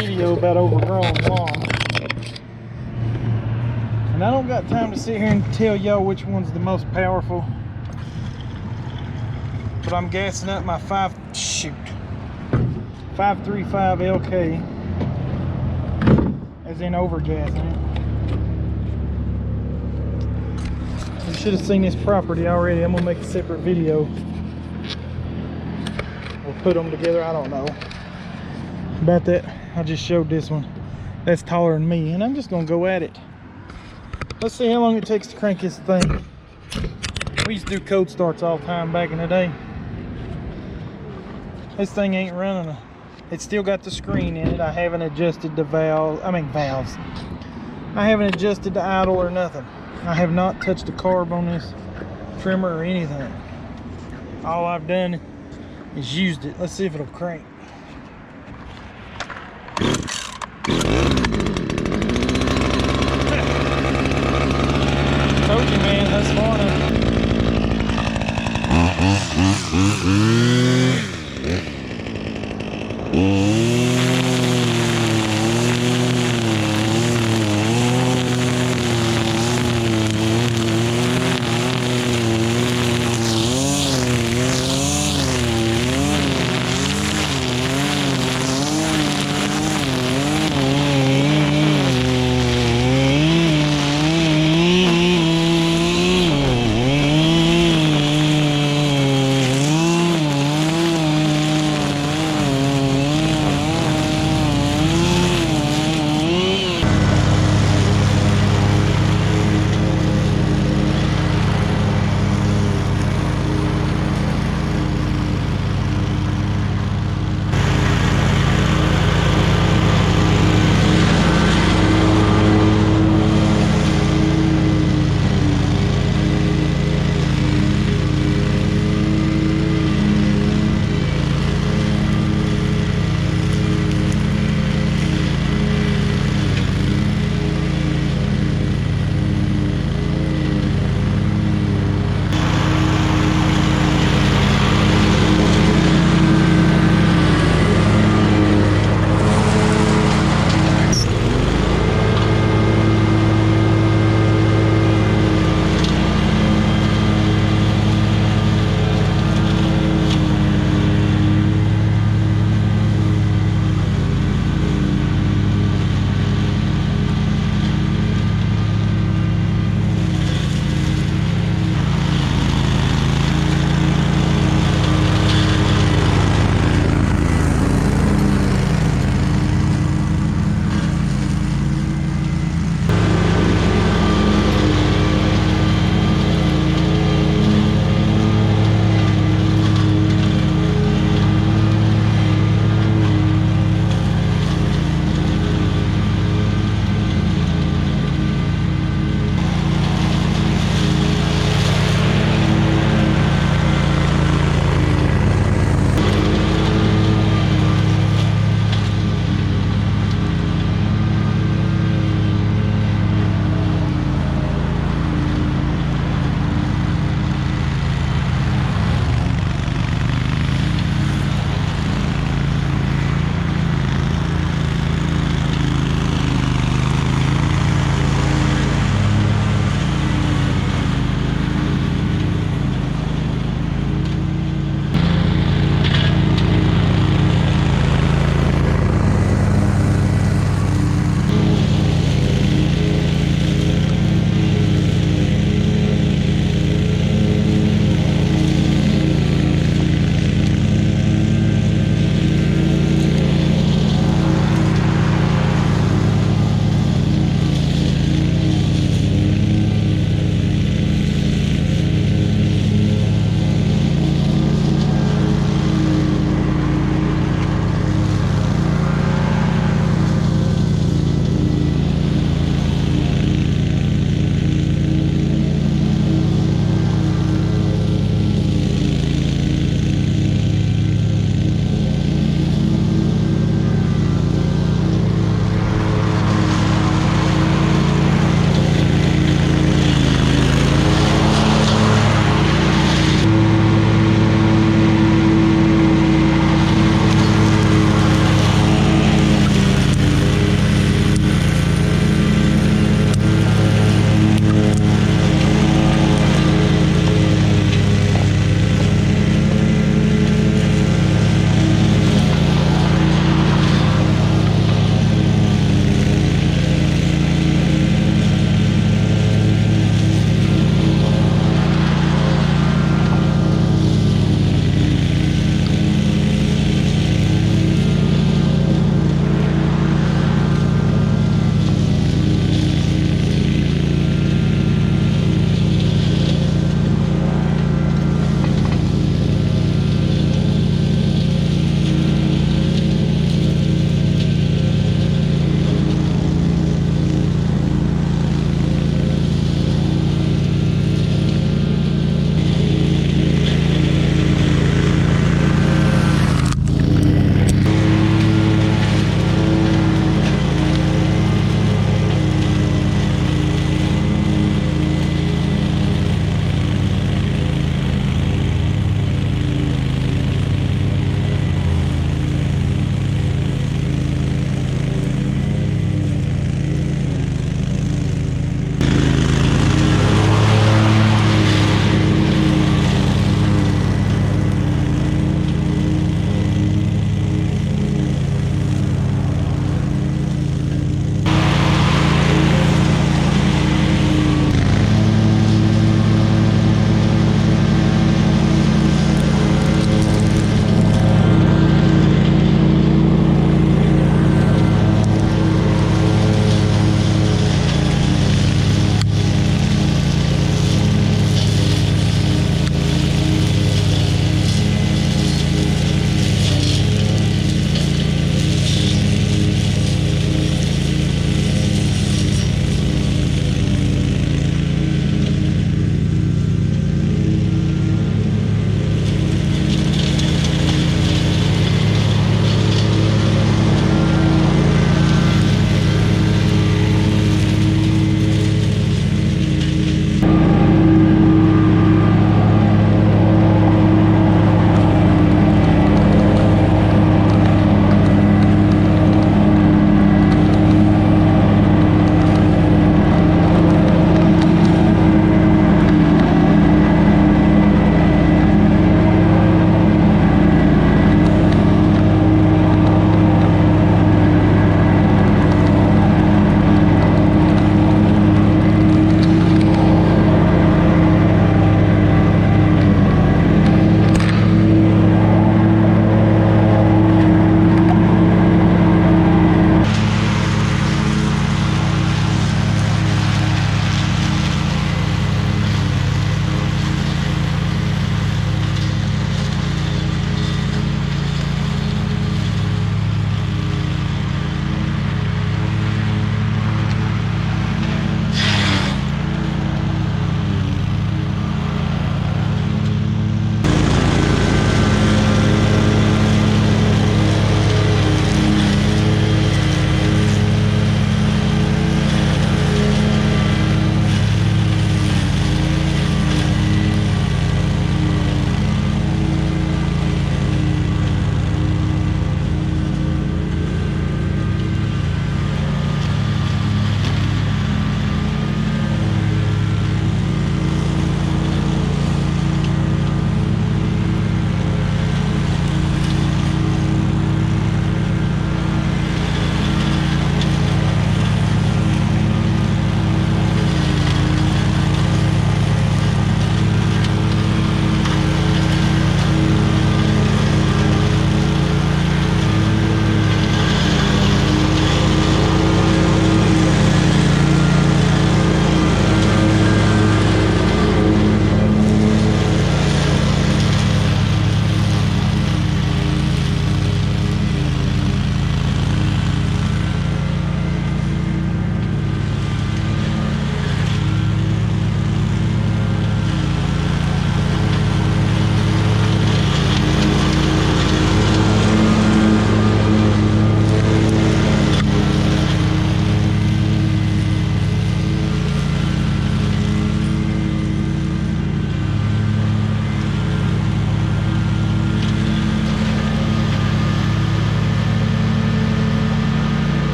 video about overgrown lawn. And I don't got time to sit here and tell y'all which one's the most powerful. But I'm gassing up my 535 LK, as in overgassing it. You should have seen this property already. I'm gonna make a separate video. We'll put them together. I don't know about that. I just showed this one. That's taller than me, and I'm just gonna go at it. Let's see how long it takes to crank this thing. We used to do code starts all the time back in the day. This thing ain't running. It's still got the screen in it. I haven't adjusted the valves. I haven't adjusted the idle or nothing. I have not touched the carb on this trimmer or anything. All I've done is used it. Let's see if it'll crank. Told you, man, Husqvarna.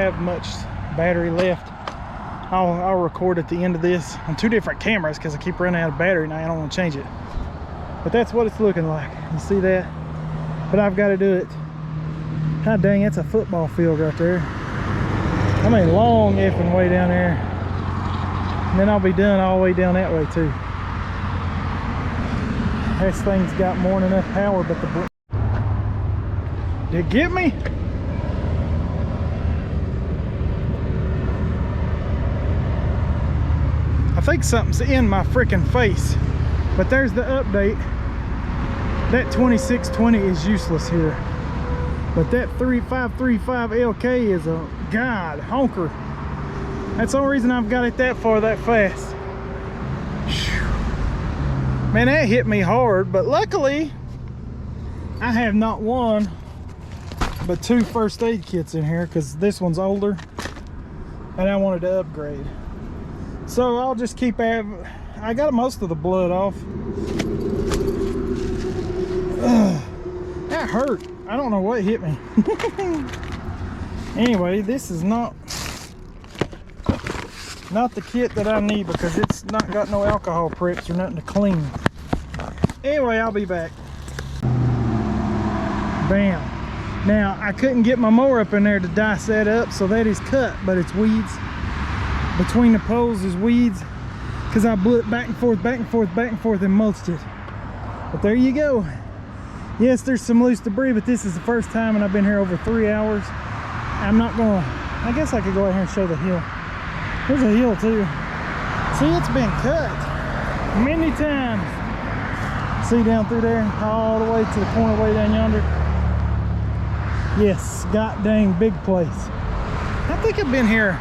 have much battery left. I'll record at the end of this on 2 different cameras because I keep running out of battery now. I don't want to change it. But that's what it's looking like. You see that? But I've got to do it. God dang, that's a football field right there. I mean, long effing way down there. And then I'll be done all the way down that way too. This thing's got more than enough power, but the... Did it get me? I think something's in my freaking face. But there's the update. That 2620 is useless here. But that 3535 LK is a god honker. That's the only reason I've got it that far that fast. Man, that hit me hard, but luckily I have not one but 2 first aid kits in here because this one's older and I wanted to upgrade. So I'll just keep having... I got most of the blood off. That hurt. I don't know what hit me. Anyway, this is not the kit that I need because it's not got no alcohol preps or nothing to clean. Anyway, I'll be back. Bam. Now, I couldn't get my mower up in there to dice that up, so that is cut, but it's weeds. Between the poles is weeds because I blew it back and forth, back and forth, back and forth and mulched it. But there you go. Yes, there's some loose debris, but this is the first time and I've been here over 3 hours. I'm not gonna... I guess I could go out here and show the hill. There's a hill too. See, it's been cut many times. See down through there, all the way to the corner way down yonder. Yes, god dang big place. I think I've been here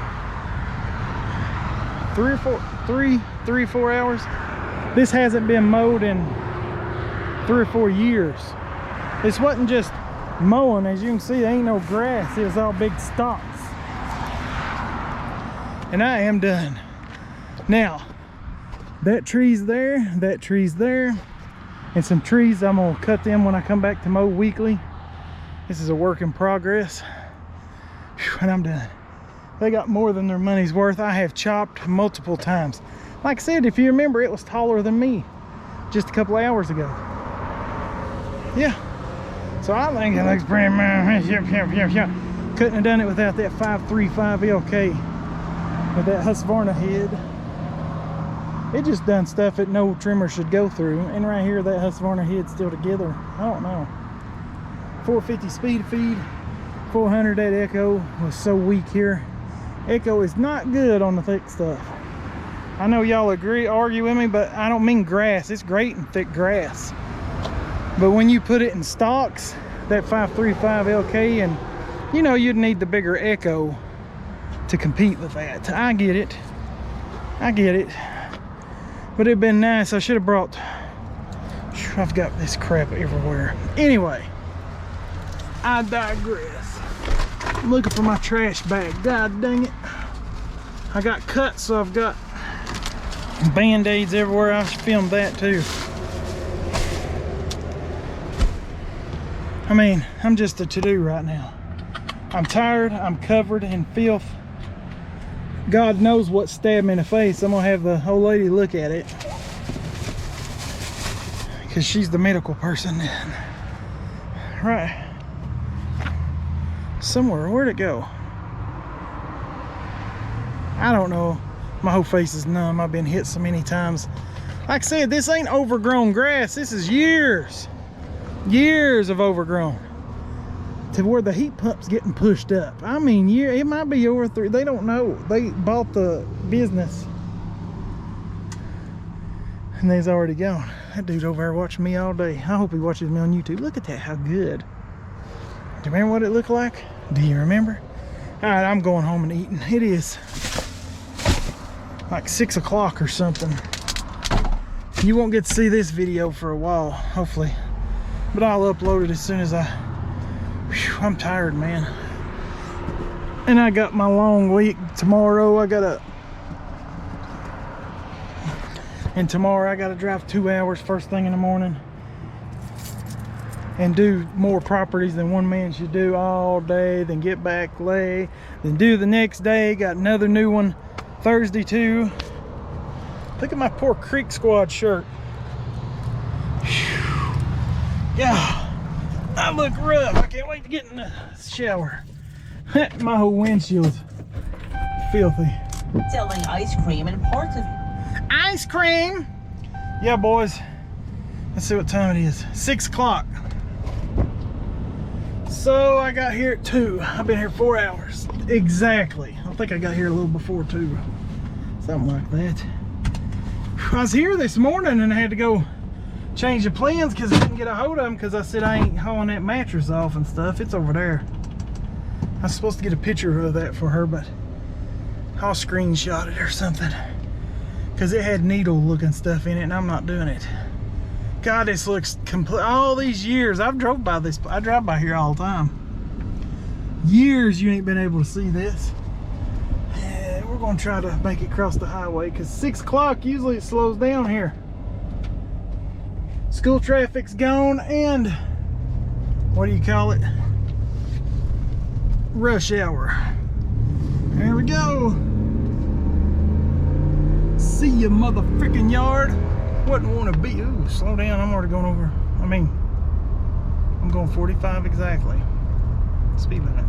3 or 4 hours. This hasn't been mowed in 3 or 4 years. This wasn't just mowing. As you can see, there ain't no grass. It was all big stalks. And I am done. Now, that tree's there, that tree's there, and some trees, I'm gonna cut them when I come back to mow weekly. This is a work in progress. Whew, and I'm done. They got more than their money's worth. I have chopped multiple times. Like I said, if you remember, it was taller than me just a couple hours ago. Yeah. So I think it looks pretty much. Couldn't have done it without that 535 LK with that Husqvarna head. It just done stuff that no trimmer should go through. And right here, that Husqvarna head's still together. I don't know. 450 speed feed, 400. That echo was so weak here. Echo is not good on the thick stuff. I know y'all argue with me, but I don't mean grass. It's great in thick grass. But when you put it in stocks, that 535 LK, and you know, you'd need the bigger echo to compete with that. I get it. I get it. But it'd been nice. I should have brought... I've got this crap everywhere. Anyway, I digress. I'm looking for my trash bag. God dang it. I got cut, so I've got band-aids everywhere. I should film that too. I mean, I'm just a to-do right now. I'm tired. I'm covered in filth. God knows what stabbed me in the face. I'm gonna have the old lady look at it because she's the medical person. Right. Somewhere. Where'd it go? I don't know. My whole face is numb. I've been hit so many times. Like I said, this ain't overgrown grass. This is years of overgrown to where the heat pump's getting pushed up. I mean, it might be over 3. They don't know. They bought the business and they's already gone. That dude over there watching me all day. I hope he watches me on YouTube. Look at that, how good. Do you remember what it looked like? Do you remember? All right, I'm going home and eating. It is like 6 o'clock or something. You won't get to see this video for a while, hopefully, but I'll upload it as soon as I'm tired, man. And I got my long week tomorrow. And tomorrow I gotta drive 2 hours first thing in the morning. and do more properties than one man should do all day, then get back, lay, then do the next day. Got another new one Thursday too. Look at my poor Creek Squad shirt. Whew. Yeah, I look rough. I can't wait to get in the shower. My whole windshield's filthy. Selling ice cream in Portsmouth. Ice cream! Yeah, boys. Let's see what time it is. 6 o'clock. So I got here at 2. I've been here 4 hours. Exactly. I think I got here a little before 2. Something like that. I was here this morning and I had to go change the plans because I didn't get a hold of them because I said I ain't hauling that mattress off and stuff. It's over there. I was supposed to get a picture of that for her, but I'll screenshot it or something. Because it had needle looking stuff in it and I'm not doing it. God, this looks complete. All these years I've drove by this. I drive by here all the time. Years you ain't been able to see this. And we're gonna try to make it cross the highway because 6 o'clock usually it slows down here. School traffic's gone and what do you call it? Rush hour. There we go. See ya, motherfucking yard. Wouldn't want to be. Ooh, slow down. I'm already going over. I mean, I'm going 45 exactly. Speed limit.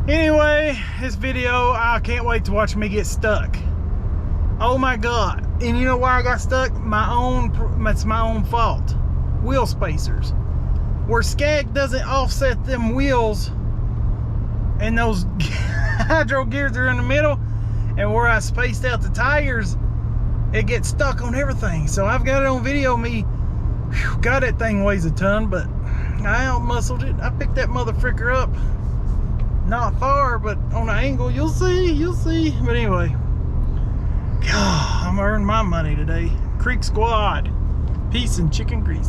Anyway, this video, I can't wait to watch me get stuck. Oh my God. And you know why I got stuck? It's my own fault. Wheel spacers. Where SCAG doesn't offset them wheels and those hydro gears are in the middle, and where I spaced out the tires, it gets stuck on everything. So I've got it on video. God, that thing weighs a ton, but I out-muscled it. I picked that motherfricker up not far, but on an angle. You'll see. But anyway, God, I'm earning my money today. Creek Squad, peace and chicken grease.